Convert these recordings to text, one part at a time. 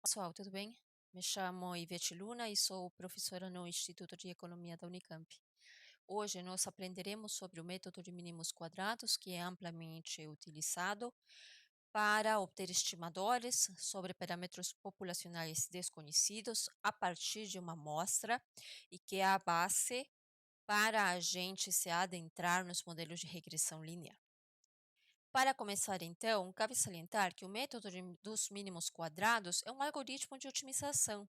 Pessoal, tudo bem? Me chamo Ivete Luna e sou professora no Instituto de Economia da Unicamp. Hoje nós aprenderemos sobre o método de mínimos quadrados, que é amplamente utilizado para obter estimadores sobre parâmetros populacionais desconhecidos a partir de uma amostra e que é a base para a gente se adentrar nos modelos de regressão linear. Para começar, então, cabe salientar que o método dos mínimos quadrados é um algoritmo de otimização,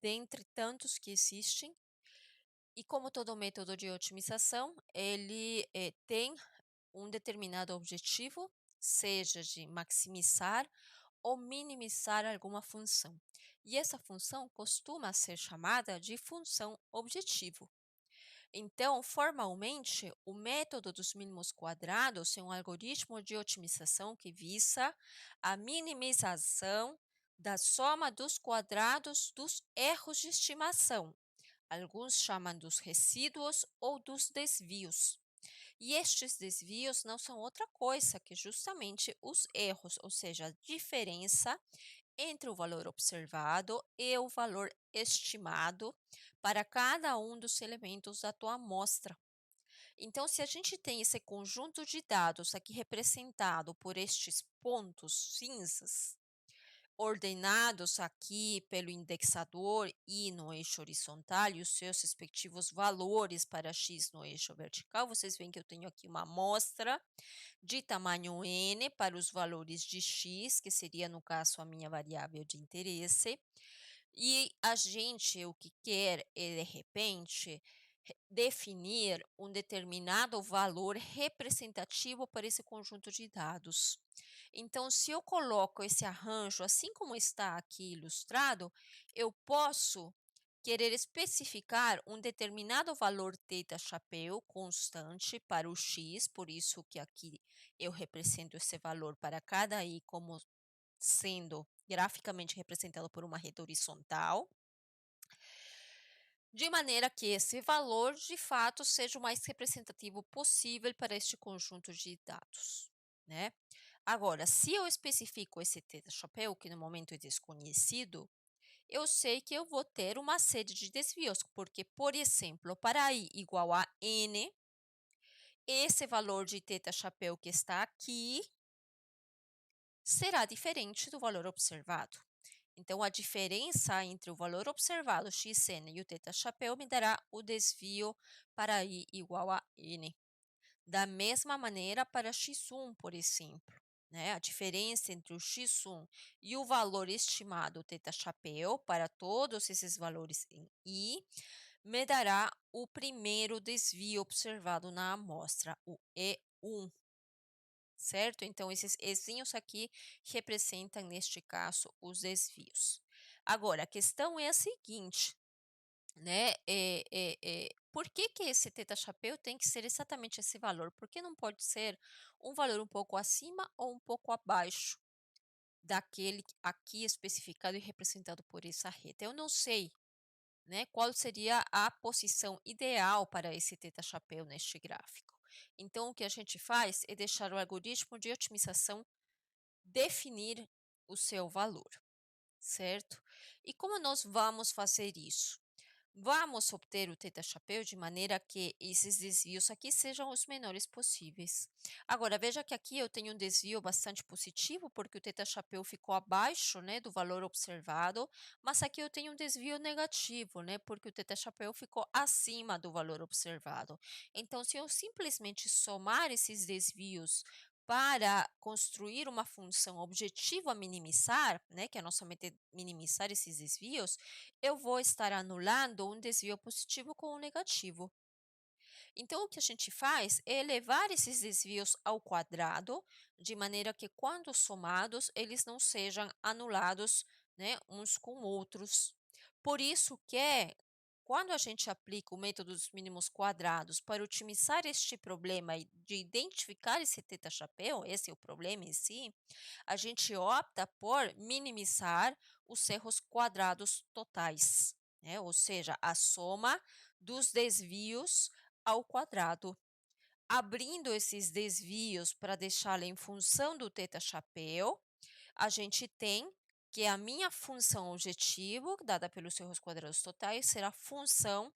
dentre tantos que existem, e como todo método de otimização, ele tem um determinado objetivo, seja de maximizar ou minimizar alguma função. E essa função costuma ser chamada de função objetivo. Então, formalmente, o método dos mínimos quadrados é um algoritmo de otimização que visa a minimização da soma dos quadrados dos erros de estimação. Alguns chamam dos resíduos ou dos desvios. E estes desvios não são outra coisa que justamente os erros, ou seja, a diferença entre o valor observado e o valor estimado para cada um dos elementos da tua amostra. Então, se a gente tem esse conjunto de dados aqui representado por estes pontos cinzas, ordenados aqui pelo indexador e no eixo horizontal e os seus respectivos valores para x no eixo vertical, vocês veem que eu tenho aqui uma amostra de tamanho n para os valores de x, que seria, no caso, a minha variável de interesse, e a gente o que quer é, de repente, definir um determinado valor representativo para esse conjunto de dados. Então, se eu coloco esse arranjo assim como está aqui ilustrado, eu posso querer especificar um determinado valor θ chapéu constante para o x, por isso que aqui eu represento esse valor para cada i como sendo graficamente representado por uma reta horizontal, de maneira que esse valor, de fato, seja o mais representativo possível para este conjunto de dados, né? Agora, se eu especifico esse θ chapéu, que no momento é desconhecido, eu sei que eu vou ter uma série de desvios, porque, por exemplo, para i igual a n, esse valor de θ chapéu que está aqui será diferente do valor observado. Então, a diferença entre o valor observado xn e o θ chapéu me dará o desvio para i igual a n. Da mesma maneira para x1, por exemplo, né? A diferença entre o x1 e o valor estimado θ chapéu para todos esses valores em i me dará o primeiro desvio observado na amostra, o E1. Certo? Então, esses ezinhos aqui representam, neste caso, os desvios. Agora, a questão é a seguinte, né? Por que que esse θ chapéu tem que ser exatamente esse valor? Por que não pode ser um valor um pouco acima ou um pouco abaixo daquele aqui especificado e representado por essa reta? Eu não sei, né, qual seria a posição ideal para esse θ chapéu neste gráfico. Então, o que a gente faz é deixar o algoritmo de otimização definir o seu valor, certo? E como nós vamos fazer isso? Vamos obter o θ chapéu de maneira que esses desvios aqui sejam os menores possíveis. Agora, veja que aqui eu tenho um desvio bastante positivo, porque o θ chapéu ficou abaixo, né, do valor observado, mas aqui eu tenho um desvio negativo, né, porque o θ chapéu ficou acima do valor observado. Então, se eu simplesmente somar esses desvios para construir uma função objetiva a minimizar, né, que a nossa meta é minimizar esses desvios, eu vou estar anulando um desvio positivo com um negativo. Então, o que a gente faz é elevar esses desvios ao quadrado, de maneira que, quando somados, eles não sejam anulados, né, uns com outros. Por isso que, quando a gente aplica o método dos mínimos quadrados para otimizar este problema de identificar esse θ chapéu, esse é o problema em si, a gente opta por minimizar os erros quadrados totais, né? Ou seja, a soma dos desvios ao quadrado. Abrindo esses desvios para deixá-la em função do θ chapéu, a gente tem que a minha função objetivo, dada pelos erros quadrados totais, será a função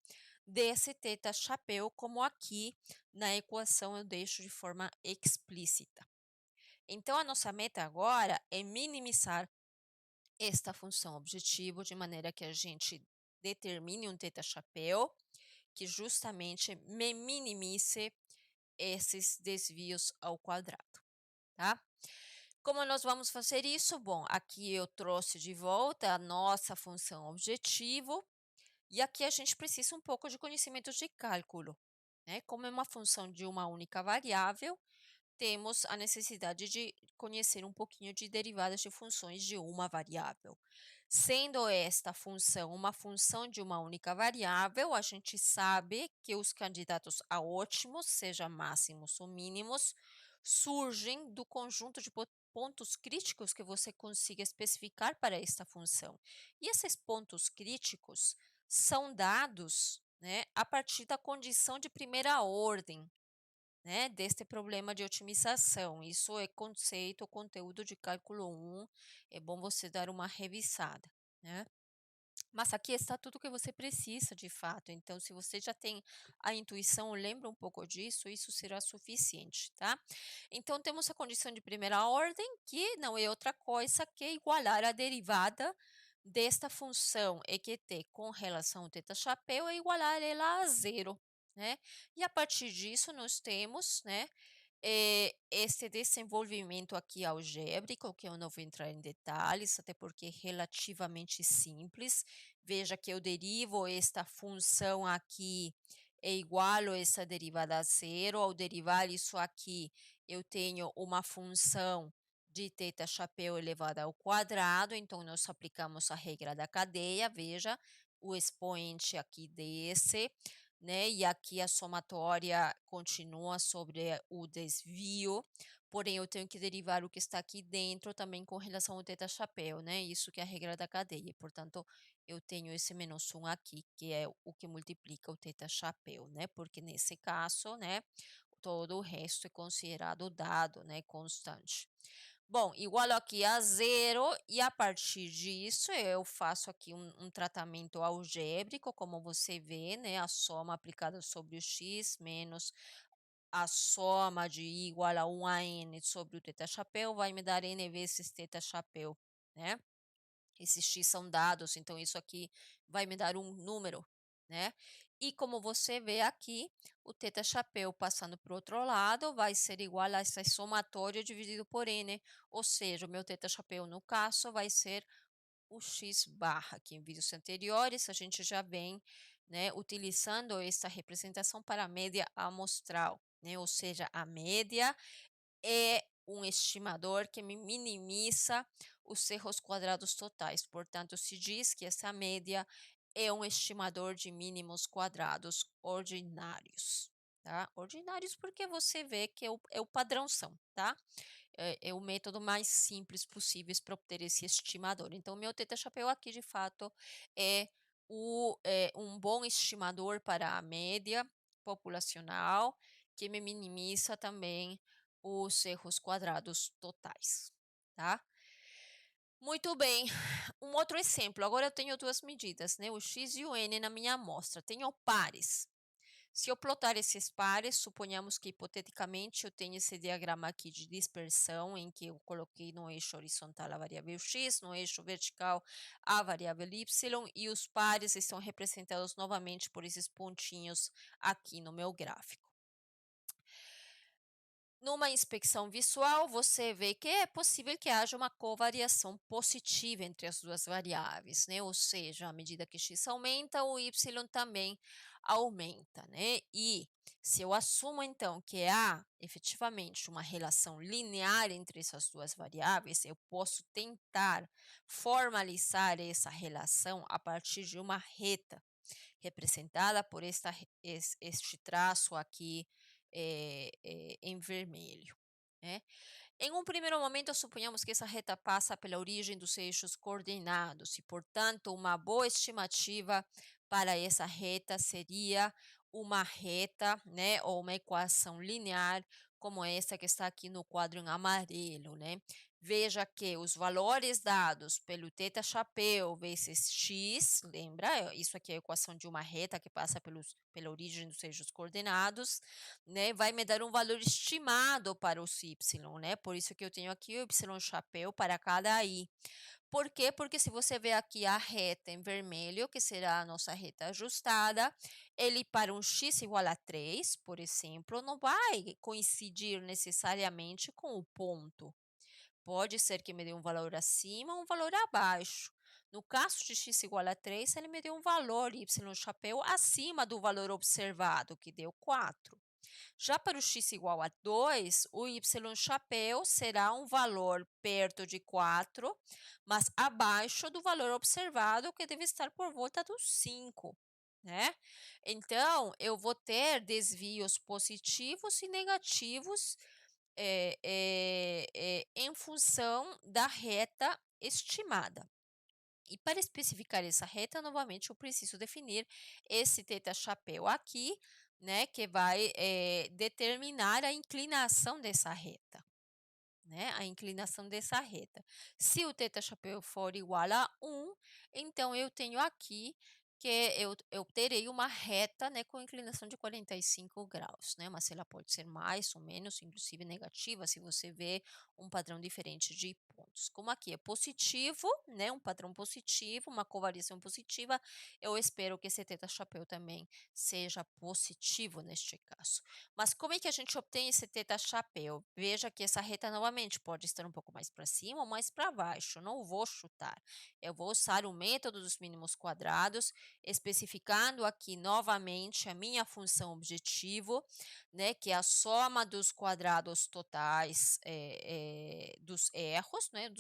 desse θ chapéu, como aqui na equação eu deixo de forma explícita. Então, a nossa meta agora é minimizar esta função objetivo, de maneira que a gente determine um θ chapéu que justamente me minimize esses desvios ao quadrado, tá? Como nós vamos fazer isso? Bom, aqui eu trouxe de volta a nossa função objetivo e aqui a gente precisa um pouco de conhecimentos de cálculo, né? Como é uma função de uma única variável, temos a necessidade de conhecer um pouquinho de derivadas de funções de uma variável. Sendo esta função uma função de uma única variável, a gente sabe que os candidatos a ótimos, seja máximos ou mínimos, surgem do conjunto de pontos críticos que você consiga especificar para esta função. E esses pontos críticos são dados, né, a partir da condição de primeira ordem, né, deste problema de otimização. Isso é conceito, conteúdo de cálculo 1, é bom você dar uma revisada, né? Mas aqui está tudo que você precisa de fato. Então, se você já tem a intuição, lembra um pouco disso, isso será suficiente, tá? Então, temos a condição de primeira ordem, que não é outra coisa que igualar a derivada desta função EQT com relação ao θ chapéu é igualar ela a zero, né? E a partir disso, nós temos, né, esse desenvolvimento aqui algébrico, que eu não vou entrar em detalhes, até porque é relativamente simples. Veja que eu derivo esta função aqui é igual a essa derivada a zero. Ao derivar isso aqui, eu tenho uma função de θ chapéu elevada ao quadrado, então nós aplicamos a regra da cadeia, veja, o expoente aqui desse, né? E aqui a somatória continua sobre o desvio, porém eu tenho que derivar o que está aqui dentro também com relação ao θ chapéu, né? Isso que é a regra da cadeia. Portanto, eu tenho esse menos 1 aqui, que é o que multiplica o θ chapéu, né? Porque nesse caso, né, todo o resto é considerado dado, né, constante. Bom, igual aqui a zero, e a partir disso eu faço aqui um tratamento algébrico, como você vê, né? A soma aplicada sobre o x menos a soma de I igual a 1 a n sobre o θ chapéu vai me dar n vezes θ chapéu, né? Esses x são dados, então isso aqui vai me dar um número, né? E como você vê aqui, o θ chapéu passando para o outro lado vai ser igual a essa somatória dividido por n, ou seja, o meu θ chapéu no caso vai ser o x barra, que em vídeos anteriores a gente já vem, né, utilizando essa representação para a média amostral, né? Ou seja, a média é um estimador que me minimiza os erros quadrados totais. Portanto, se diz que essa média é um estimador de mínimos quadrados ordinários, tá? Ordinários porque você vê que é o padrãozão, tá? É o método mais simples possível para obter esse estimador. Então, meu θ chapéu aqui, de fato, é um bom estimador para a média populacional, que me minimiza também os erros quadrados totais, tá? Muito bem, um outro exemplo. Agora eu tenho duas medidas, né? O x e o n na minha amostra. Tenho pares. Se eu plotar esses pares, suponhamos que hipoteticamente eu tenho esse diagrama aqui de dispersão, em que eu coloquei no eixo horizontal a variável x, no eixo vertical a variável y, e os pares estão representados novamente por esses pontinhos aqui no meu gráfico. Numa inspeção visual, você vê que é possível que haja uma covariação positiva entre as duas variáveis, né? Ou seja, à medida que x aumenta, o y também aumenta, né? E se eu assumo então que há efetivamente uma relação linear entre essas duas variáveis, eu posso tentar formalizar essa relação a partir de uma reta representada por este traço aqui em vermelho, né? Em um primeiro momento, suponhamos que essa reta passa pela origem dos eixos coordenados e, portanto, uma boa estimativa para essa reta seria uma reta, né, ou uma equação linear como essa que está aqui no quadro em amarelo, né? Veja que os valores dados pelo θ chapéu vezes x, lembra? Isso aqui é a equação de uma reta que passa pela origem dos eixos coordenados, né? Vai me dar um valor estimado para os y, né? Por isso que eu tenho aqui o y chapéu para cada i. Por quê? Porque se você ver aqui a reta em vermelho, que será a nossa reta ajustada, ele para um x igual a 3, por exemplo, não vai coincidir necessariamente com o ponto. Pode ser que me dê um valor acima ou um valor abaixo. No caso de x igual a 3, ele me deu um valor y chapéu acima do valor observado, que deu 4. Já para o x igual a 2, o y chapéu será um valor perto de 4, mas abaixo do valor observado, que deve estar por volta dos 5. Né? Então, eu vou ter desvios positivos e negativos em função da reta estimada. E para especificar essa reta, novamente, eu preciso definir esse θ chapéu aqui, né, que vai determinar a inclinação dessa reta. Né, a inclinação dessa reta. Se o θ chapéu for igual a 1, então eu tenho aqui que eu terei uma reta, né, com inclinação de 45 graus, né, mas ela pode ser mais ou menos, inclusive negativa, se você vê um padrão diferente de pontos. Como aqui é positivo, né, um padrão positivo, uma covariação positiva, eu espero que esse θ chapéu também seja positivo neste caso. Mas como é que a gente obtém esse θ chapéu? Veja que essa reta novamente pode estar um pouco mais para cima ou mais para baixo. Não vou chutar. Eu vou usar o método dos mínimos quadrados, especificando aqui novamente a minha função objetivo, né, que é a soma dos quadrados totais dos erros, né,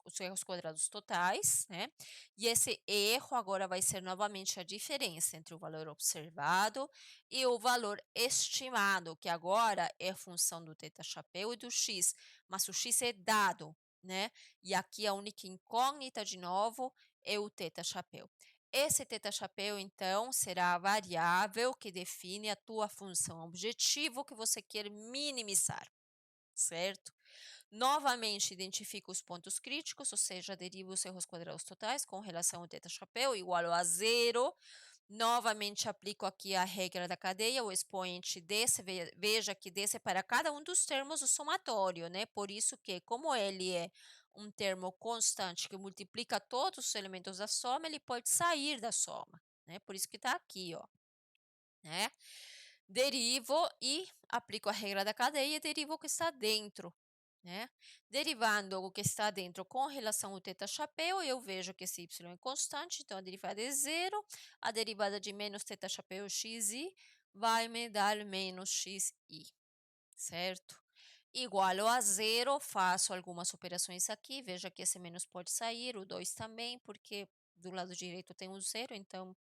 os erros quadrados totais, né, e esse erro agora vai ser novamente a diferença entre o valor observado e o valor estimado, que agora é função do θ chapéu e do x, mas o x é dado, né? E aqui a única incógnita, de novo, é o θ chapéu. Esse θ chapéu, então, será a variável que define a tua função objetivo que você quer minimizar, certo? Novamente, identifico os pontos críticos, ou seja, derivo os erros quadrados totais com relação ao θ chapéu igual a zero. Novamente, aplico aqui a regra da cadeia, o expoente desse, veja que desse para cada um dos termos o somatório, né? Por isso que, como ele é um termo constante que multiplica todos os elementos da soma, ele pode sair da soma, né? Por isso que está aqui, ó, né? Derivo e aplico a regra da cadeia e derivo o que está dentro, né? Derivando o que está dentro com relação ao θ chapéu, eu vejo que esse y é constante, então a derivada é zero. A derivada de menos θ chapéu xi vai me dar menos xi, certo? Igual a zero, faço algumas operações aqui, veja que esse menos pode sair, o 2 também, porque do lado direito tem o zero, então,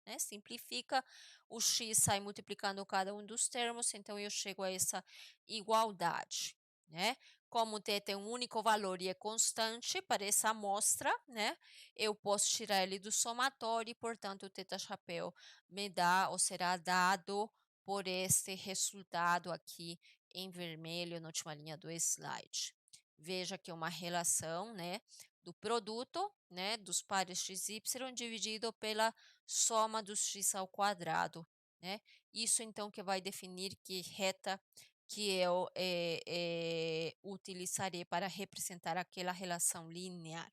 né, simplifica, o x sai multiplicando cada um dos termos, então eu chego a essa igualdade, né? Como t tem um único valor e é constante para essa amostra, né? Eu posso tirar ele do somatório e, portanto, o θ chapéu me dá ou será dado por este resultado aqui em vermelho na última linha do slide. Veja que é uma relação, né, do produto, né, dos pares x e y dividido pela soma dos x ao quadrado, né? Isso então que vai definir que reta que eu utilizarei para representar aquela relação linear.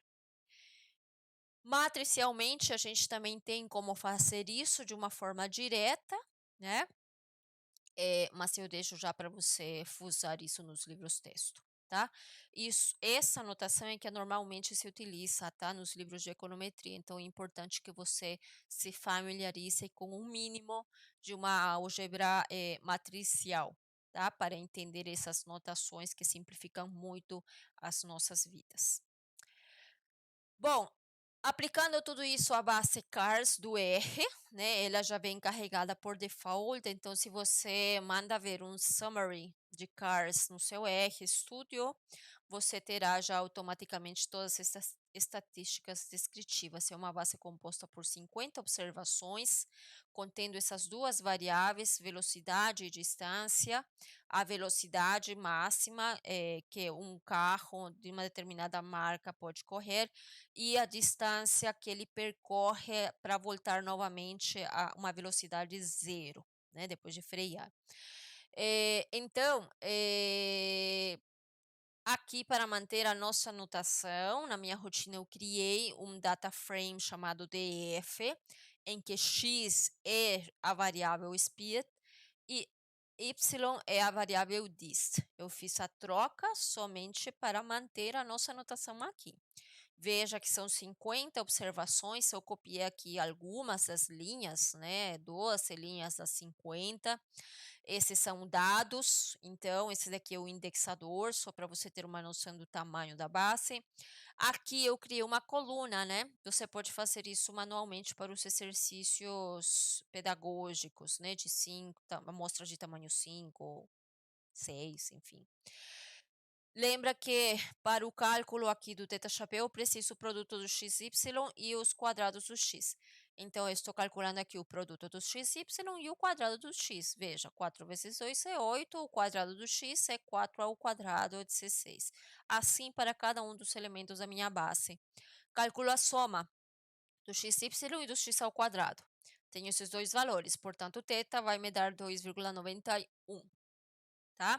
Matricialmente, a gente também tem como fazer isso de uma forma direta, né? Mas eu deixo já para você fusar isso nos livros texto, tá? Essa notação é que normalmente se utiliza, tá? Nos livros de econometria, então é importante que você se familiarize com um mínimo de uma álgebra matricial, tá? Para entender essas notações que simplificam muito as nossas vidas. Bom, aplicando tudo isso à base CARS do R, né, ela já vem carregada por default, então se você manda ver um summary de CARS no seu R Studio, você terá já automaticamente todas essas estatísticas descritivas. É uma base composta por 50 observações, contendo essas duas variáveis, velocidade e distância. A velocidade máxima, que um carro de uma determinada marca pode correr, e a distância que ele percorre para voltar novamente a uma velocidade zero, né, depois de frear. Então, aqui para manter a nossa anotação, na minha rotina eu criei um data frame chamado DF, em que x é a variável speed e y é a variável dist. Eu fiz a troca somente para manter a nossa anotação aqui. Veja que são 50 observações, eu copiei aqui algumas das linhas, né, 12 linhas das 50. Esses são dados, então esse daqui é o indexador, só para você ter uma noção do tamanho da base. Aqui eu criei uma coluna, né? Você pode fazer isso manualmente para os exercícios pedagógicos, né? De 5, amostras de tamanho 5, 6, enfim. Lembra que para o cálculo aqui do θ chapéu, eu preciso o produto do xy e os quadrados do x. Então, eu estou calculando aqui o produto do xy e o quadrado do x. Veja, 4 vezes 2 é 8, o quadrado do x é 4 ao quadrado, é 16. Assim para cada um dos elementos da minha base. Calculo a soma do xy e do x ao quadrado. Tenho esses dois valores, portanto, θ vai me dar 2,91, tá?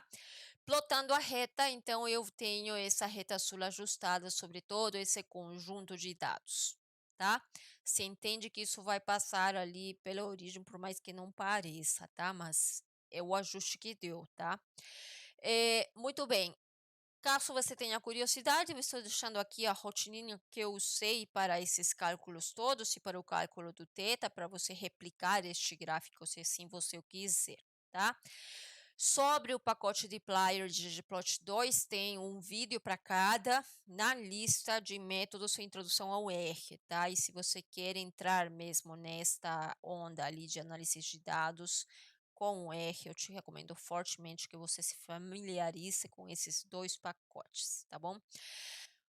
Plotando a reta, então eu tenho essa reta sul ajustada sobre todo esse conjunto de dados, tá? Você entende que isso vai passar ali pela origem, por mais que não pareça, tá? Mas é o ajuste que deu, tá? Muito bem. Caso você tenha curiosidade, eu estou deixando aqui a rotininha que eu usei para esses cálculos todos e para o cálculo do θ, para você replicar este gráfico se assim você o quiser, tá? Sobre o pacote de Plier de ggplot2, tem um vídeo para cada na lista de métodos e introdução ao R, tá? E se você quer entrar mesmo nesta onda ali de análise de dados com o R, eu te recomendo fortemente que você se familiarize com esses dois pacotes, tá bom?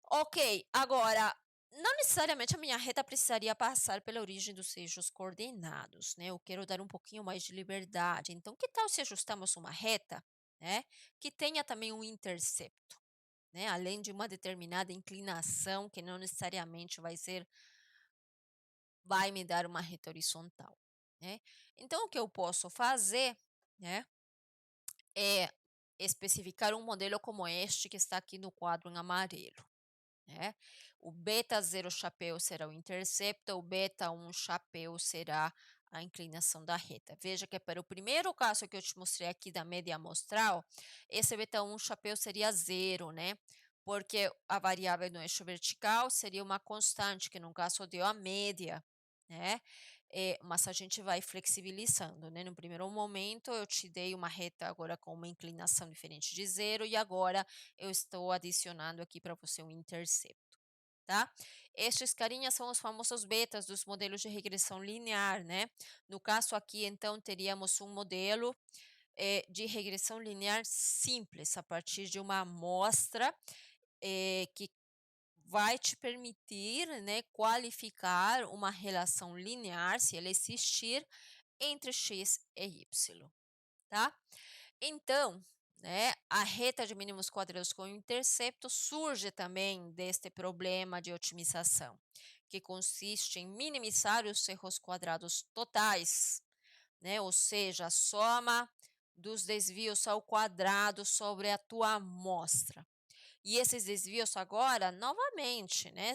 Ok, agora, não necessariamente a minha reta precisaria passar pela origem dos eixos coordenados, né? Eu quero dar um pouquinho mais de liberdade. Então, que tal se ajustamos uma reta, né, que tenha também um intercepto, né? Além de uma determinada inclinação, que não necessariamente vai me dar uma reta horizontal, né? Então, o que eu posso fazer, né, é especificar um modelo como este que está aqui no quadro em amarelo, né? O beta 0 chapéu será o intercepto, o beta 1 chapéu será a inclinação da reta. Veja que para o primeiro caso que eu te mostrei aqui da média amostral, esse beta 1 chapéu seria zero, né? Porque a variável no eixo vertical seria uma constante, que no caso deu a média, né? Mas a gente vai flexibilizando, né? No primeiro momento eu te dei uma reta agora com uma inclinação diferente de zero e agora eu estou adicionando aqui para você um intercepto, tá? Estes carinhas são os famosos betas dos modelos de regressão linear, né? No caso aqui, então, teríamos um modelo de regressão linear simples, a partir de uma amostra que vai te permitir, né, qualificar uma relação linear, se ela existir, entre x e y, tá? Então, né, a reta de mínimos quadrados com intercepto surge também deste problema de otimização, que consiste em minimizar os erros quadrados totais, né, ou seja, a soma dos desvios ao quadrado sobre a tua amostra. E esses desvios agora, novamente, né,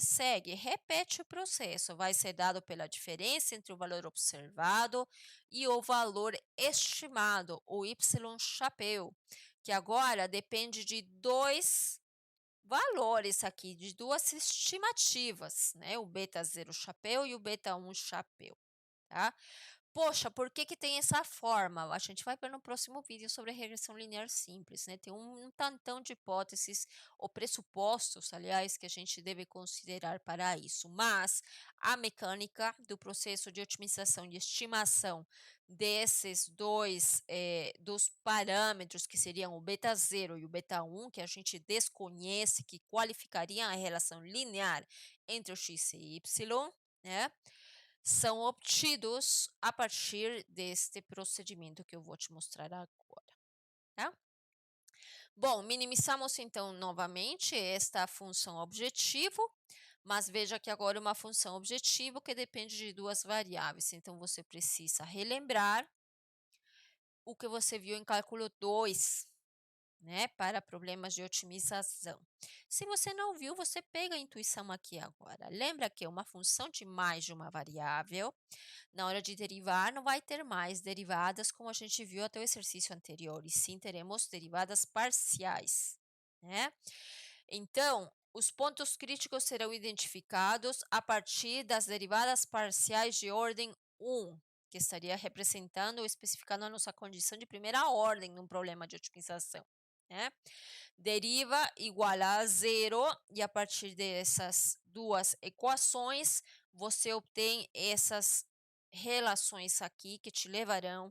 repete o processo. Vai ser dado pela diferença entre o valor observado e o valor estimado, o y chapéu, que agora depende de dois valores aqui, de duas estimativas, né, o beta 0 chapéu e o beta 1 chapéu, tá? Poxa, por que que tem essa forma? A gente vai ver no próximo vídeo sobre a regressão linear simples, né? Tem um tantão de hipóteses ou pressupostos, aliás, que a gente deve considerar para isso. Mas a mecânica do processo de otimização e estimação desses dois dos parâmetros que seriam o beta zero e o beta 1, que a gente desconhece, que qualificariam a relação linear entre o x e y, né? São obtidos a partir deste procedimento que eu vou te mostrar agora, tá? Bom, minimizamos então novamente esta função objetivo, mas veja que agora é uma função objetivo que depende de duas variáveis, então você precisa relembrar o que você viu em cálculo 2, né, para problemas de otimização. Se você não viu, você pega a intuição aqui agora. Lembra que uma função de mais de uma variável, na hora de derivar, não vai ter mais derivadas como a gente viu até o exercício anterior, e sim teremos derivadas parciais, né? Então, os pontos críticos serão identificados a partir das derivadas parciais de ordem 1, que estaria representando ou especificando a nossa condição de primeira ordem num problema de otimização, né? Deriva igual a zero, e a partir dessas duas equações, você obtém essas relações aqui que te levarão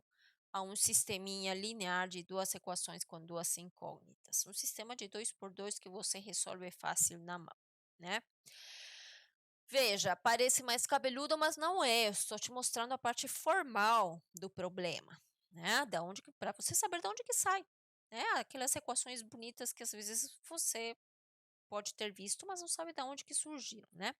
a um sisteminha linear de duas equações com duas incógnitas. Um sistema de 2 por 2 que você resolve fácil na mão, né? Veja, parece mais cabeludo, mas não é. Eu estou te mostrando a parte formal do problema, né? Da onde para você saber de onde que sai, né? Aquelas equações bonitas que às vezes você pode ter visto, mas não sabe de onde que surgiram, né?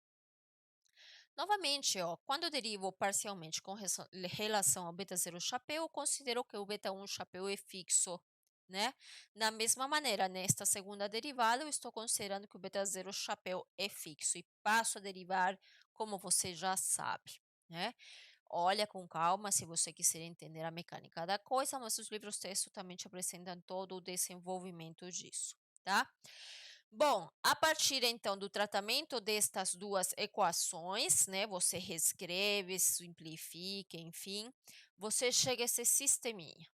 Novamente, ó, quando eu derivo parcialmente com relação ao beta zero chapéu, eu considero que o beta 1 chapéu é fixo, né? Da mesma maneira, nesta segunda derivada, eu estou considerando que o beta zero chapéu é fixo e passo a derivar como você já sabe, né? Olha com calma se você quiser entender a mecânica da coisa, mas os livros texto também te apresentam todo o desenvolvimento disso, tá? Bom, a partir então do tratamento destas duas equações, né, você reescreve, simplifica, enfim, você chega a esse sisteminha.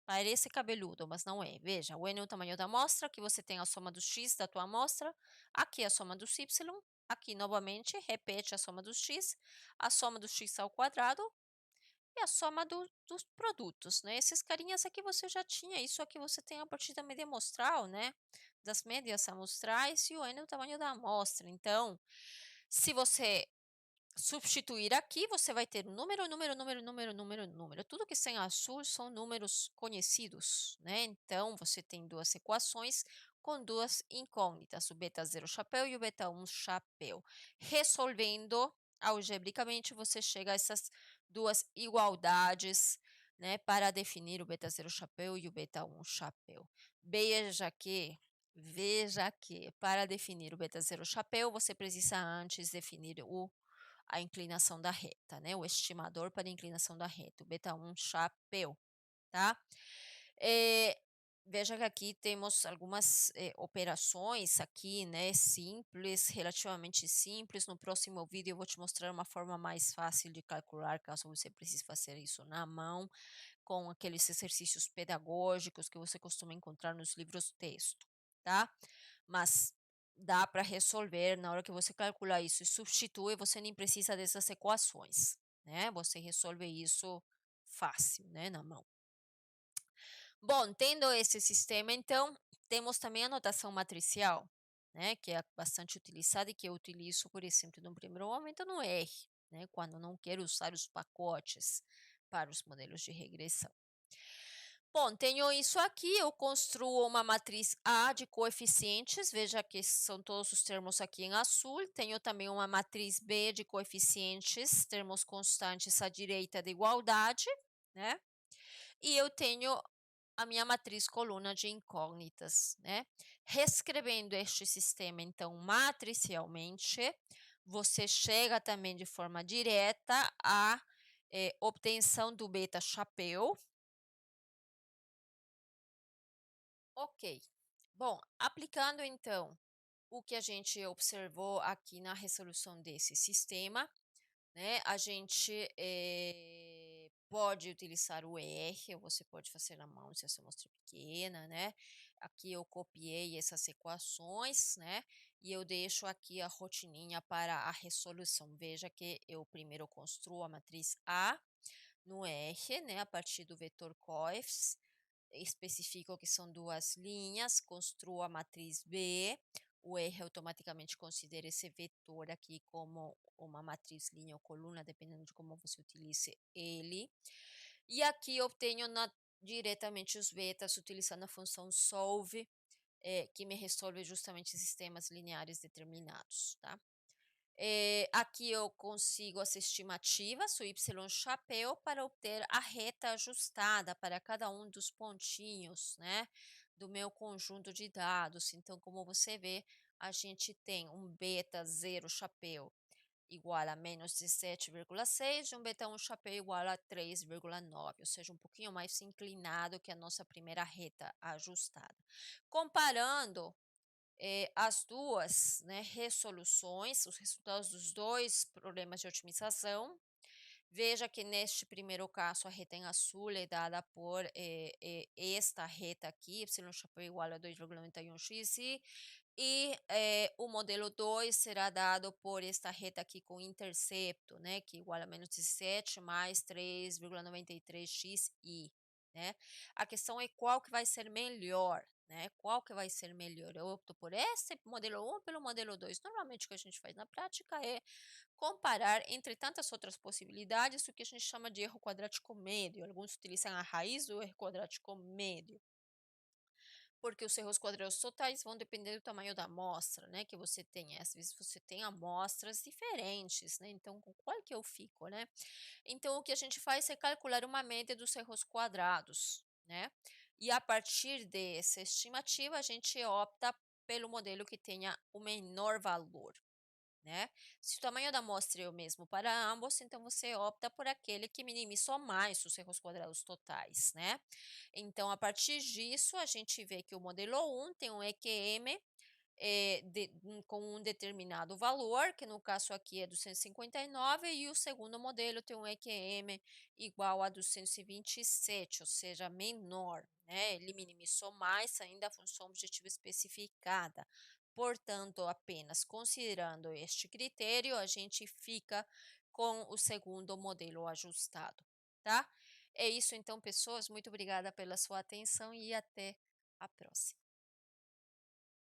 Parece cabeludo, mas não é. Veja, o n é o tamanho da amostra, aqui você tem a soma dos x da tua amostra, aqui a soma dos y, aqui novamente repete a soma dos x, a soma dos x ao quadrado e a soma dos produtos, né? Esses carinhas aqui você já tinha, isso aqui você tem a partir da média amostral, né? Das médias amostrais, e o n é o tamanho da amostra. Então, se você substituir aqui, você vai ter número, número, número, número, número, número. Tudo que está em azul são números conhecidos, né? Então, você tem duas equações com duas incógnitas, o beta zero chapéu e o beta 1 chapéu. Resolvendo algebricamente, você chega a essas duas igualdades, né, para definir o beta zero chapéu e o beta 1 chapéu. Veja que para definir o beta zero chapéu, você precisa antes definir a inclinação da reta, né? O estimador para a inclinação da reta, o beta 1 chapéu, tá? Veja que aqui temos algumas operações aqui, né? Simples, relativamente simples. No próximo vídeo eu vou te mostrar uma forma mais fácil de calcular, caso você precise fazer isso na mão, com aqueles exercícios pedagógicos que você costuma encontrar nos livros texto, tá? Mas dá para resolver na hora que você calcular isso e substitui, você nem precisa dessas equações, né? Você resolve isso fácil, né, na mão. Bom, tendo esse sistema, então, temos também a notação matricial, né, que é bastante utilizada e que eu utilizo, por exemplo, no primeiro momento no R, né, quando não quero usar os pacotes para os modelos de regressão. Bom, tenho isso aqui, eu construo uma matriz A de coeficientes, veja que são todos os termos aqui em azul. Tenho também uma matriz B de coeficientes, termos constantes à direita de igualdade, né? E eu tenho a minha matriz coluna de incógnitas, né? Reescrevendo este sistema, então, matricialmente, você chega também de forma direta à obtenção do beta chapéu. Ok. Bom, aplicando então o que a gente observou aqui na resolução desse sistema, né? A gente pode utilizar o R, ou você pode fazer na mão se essa amostra é pequena, né. Aqui eu copiei essas equações, né, e eu deixo aqui a rotininha para a resolução. Veja que eu primeiro construo a matriz A no R, né, a partir do vetor coeffs, especifico que são 2 linhas, construo a matriz B, o R automaticamente considera esse vetor aqui como uma matriz linha ou coluna, dependendo de como você utilize ele. E aqui eu obtenho diretamente os betas utilizando a função solve, que me resolve justamente sistemas lineares determinados, tá? Aqui eu consigo as estimativas, o y chapéu, para obter a reta ajustada para cada um dos pontinhos, né, do meu conjunto de dados. Então, como você vê, a gente tem um beta 0 chapéu igual a menos 17,6 e um beta 1 chapéu igual a 3,9, ou seja, um pouquinho mais inclinado que a nossa primeira reta ajustada. Comparando as duas, né, resoluções, os resultados dos dois problemas de otimização. Veja que neste primeiro caso a reta em azul é dada por esta reta aqui, y chapéu igual a 2,91x e o modelo 2 será dado por esta reta aqui com intercepto, né, que é igual a menos 17 mais 3,93xi, né. A questão é qual que vai ser melhor, né, qual que vai ser melhor. Eu opto por esse modelo 1 ou pelo modelo 2. Normalmente o que a gente faz na prática é comparar entre tantas outras possibilidades o que a gente chama de erro quadrático médio. Alguns utilizam a raiz do erro quadrático médio, porque os erros quadrados totais vão depender do tamanho da amostra, né, que você tem. Às vezes você tem amostras diferentes, né, então com qual que eu fico, né? Então o que a gente faz é calcular uma média dos erros quadrados, né? E a partir dessa estimativa a gente opta pelo modelo que tenha o menor valor, né? Se o tamanho da amostra é o mesmo para ambos, então você opta por aquele que minimizou mais os erros quadrados totais, né? Então, a partir disso, a gente vê que o modelo 1 tem um EQM com um determinado valor, que no caso aqui é 259, e o segundo modelo tem um EQM igual a 227, ou seja, menor, né? Ele minimizou mais ainda a função objetiva especificada. Portanto, apenas considerando este critério, a gente fica com o segundo modelo ajustado, tá? É isso então, pessoas. Muito obrigada pela sua atenção e até a próxima.